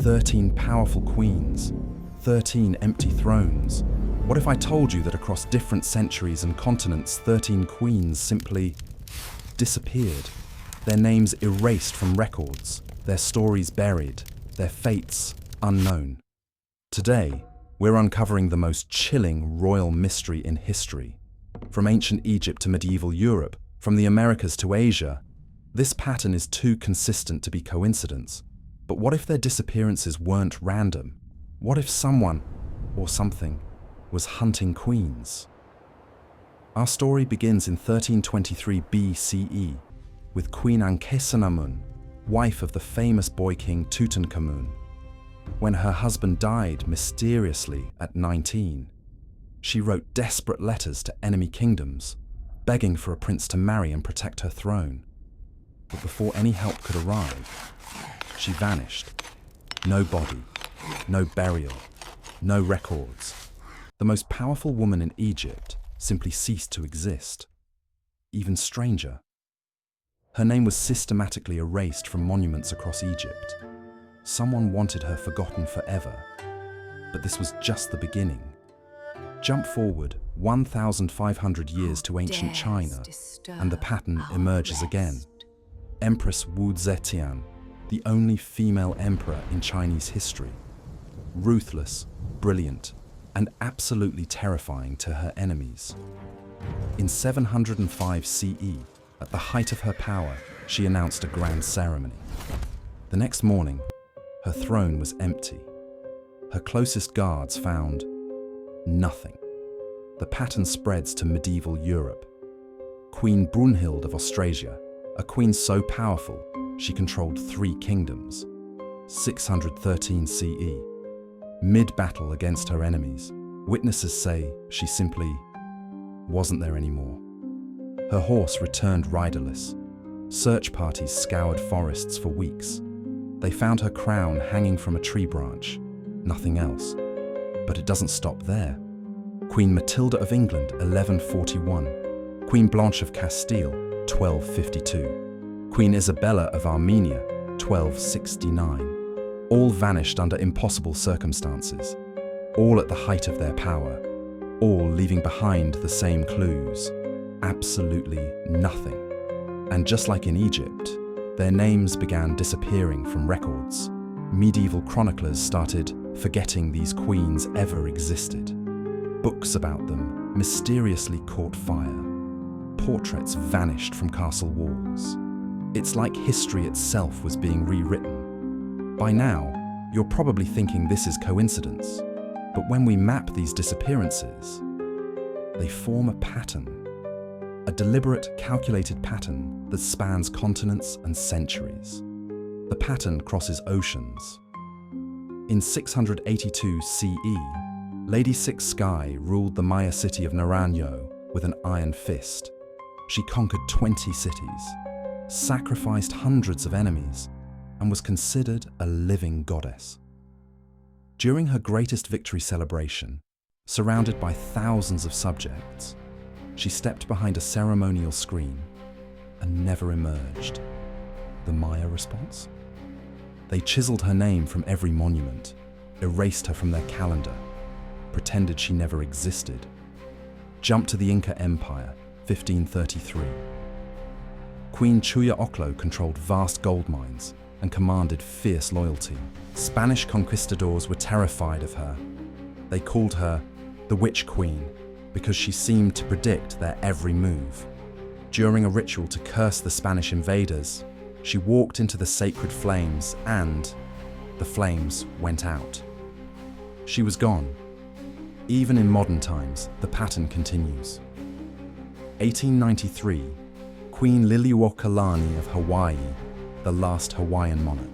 13 powerful queens, 13 empty thrones. What if I told you that across different centuries and continents, 13 queens simply disappeared? Their names erased from records, their stories buried, their fates unknown. Today, we're uncovering the most chilling royal mystery in history. From ancient Egypt to medieval Europe, from the Americas to Asia, this pattern is too consistent to be coincidence. But what if their disappearances weren't random? What if someone, or something, was hunting queens? Our story begins in 1323 BCE, with Queen Ankhesenamun, wife of the famous boy king Tutankhamun. When her husband died mysteriously at 19, she wrote desperate letters to enemy kingdoms, begging for a prince to marry and protect her throne. But before any help could arrive, she vanished. No body, no burial, no records. The most powerful woman in Egypt simply ceased to exist. Even stranger, her name was systematically erased from monuments across Egypt. Someone wanted her forgotten forever. But this was just the beginning. Jump forward 1,500 years to ancient China, and the pattern emerges again. Empress Zetian, the only female emperor in Chinese history. Ruthless, brilliant, and absolutely terrifying to her enemies. In 705 CE, at the height of her power, she announced a grand ceremony. The next morning, her throne was empty. Her closest guards found nothing. The pattern spreads to medieval Europe. Queen Brunhild of Austrasia, a queen so powerful, she controlled 3 kingdoms. 613 CE. Mid-battle against her enemies, witnesses say she simply wasn't there anymore. Her horse returned riderless. Search parties scoured forests for weeks. They found her crown hanging from a tree branch, nothing else. But it doesn't stop there. Queen Matilda of England, 1141. Queen Blanche of Castile, 1252. Queen Isabella of Armenia, 1269. All vanished under impossible circumstances, all at the height of their power, all leaving behind the same clues. Absolutely nothing. And just like in Egypt, their names began disappearing from records. Medieval chroniclers started forgetting these queens ever existed. Books about them mysteriously caught fire. Portraits vanished from castle walls. It's like history itself was being rewritten. By now, you're probably thinking this is coincidence. But when we map these disappearances, they form a pattern. A deliberate, calculated pattern that spans continents and centuries. The pattern crosses oceans. In 682 CE, Lady Six Sky ruled the Maya city of Naranjo with an iron fist. She conquered 20 cities, sacrificed hundreds of enemies, and was considered a living goddess. During her greatest victory celebration, surrounded by thousands of subjects, she stepped behind a ceremonial screen and never emerged. The Maya response? They chiseled her name from every monument, erased her from their calendar, pretended she never existed. Jump to the Inca Empire, 1533. Queen Liliuokalani controlled vast gold mines and commanded fierce loyalty. Spanish conquistadors were terrified of her. They called her the Witch Queen because she seemed to predict their every move. During a ritual to curse the Spanish invaders, she walked into the sacred flames and the flames went out. She was gone. Even in modern times, the pattern continues. 1893, Queen Liliuokalani of Hawaii, the last Hawaiian monarch.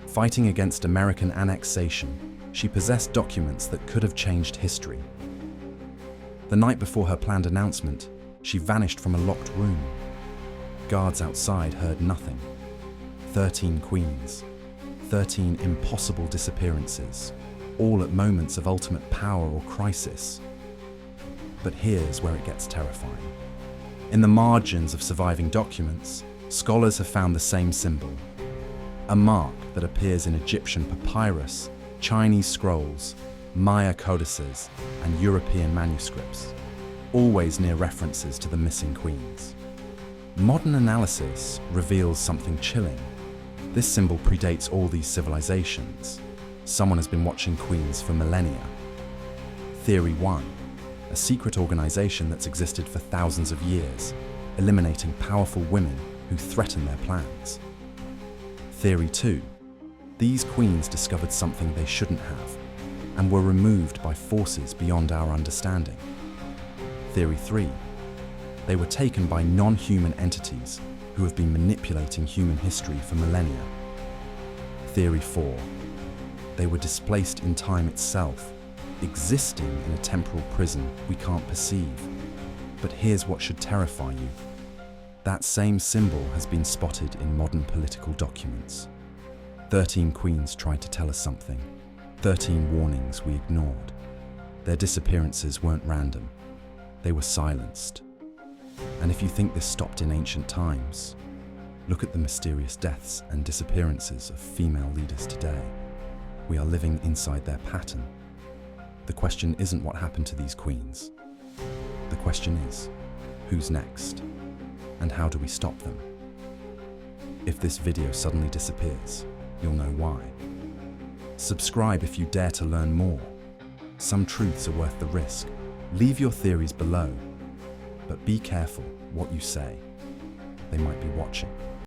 Fighting against American annexation, she possessed documents that could have changed history. The night before her planned announcement, she vanished from a locked room. Guards outside heard nothing. 13 queens, 13 impossible disappearances, all at moments of ultimate power or crisis. But here's where it gets terrifying. In the margins of surviving documents, scholars have found the same symbol. a mark that appears in Egyptian papyrus, Chinese scrolls, Maya codices, and European manuscripts, always near references to the missing queens. Modern analysis reveals something chilling. This symbol predates all these civilizations. Someone has been watching queens for millennia. Theory 1. A secret organization that's existed for thousands of years, eliminating powerful women who threaten their plans. Theory 2. These queens discovered something they shouldn't have, and were removed by forces beyond our understanding. Theory 3. They were taken by non-human entities who have been manipulating human history for millennia. Theory 4. They were displaced in time itself, existing in a temporal prison we can't perceive. But here's what should terrify you. That same symbol has been spotted in modern political documents. 13 queens tried to tell us something. 13 warnings we ignored. Their disappearances weren't random. They were silenced. And if you think this stopped in ancient times, look at the mysterious deaths and disappearances of female leaders today. We are living inside their pattern. The question isn't what happened to these queens. The question is, who's next? And how do we stop them? If this video suddenly disappears, you'll know why. Subscribe if you dare to learn more. Some truths are worth the risk. Leave your theories below, but be careful what you say. They might be watching.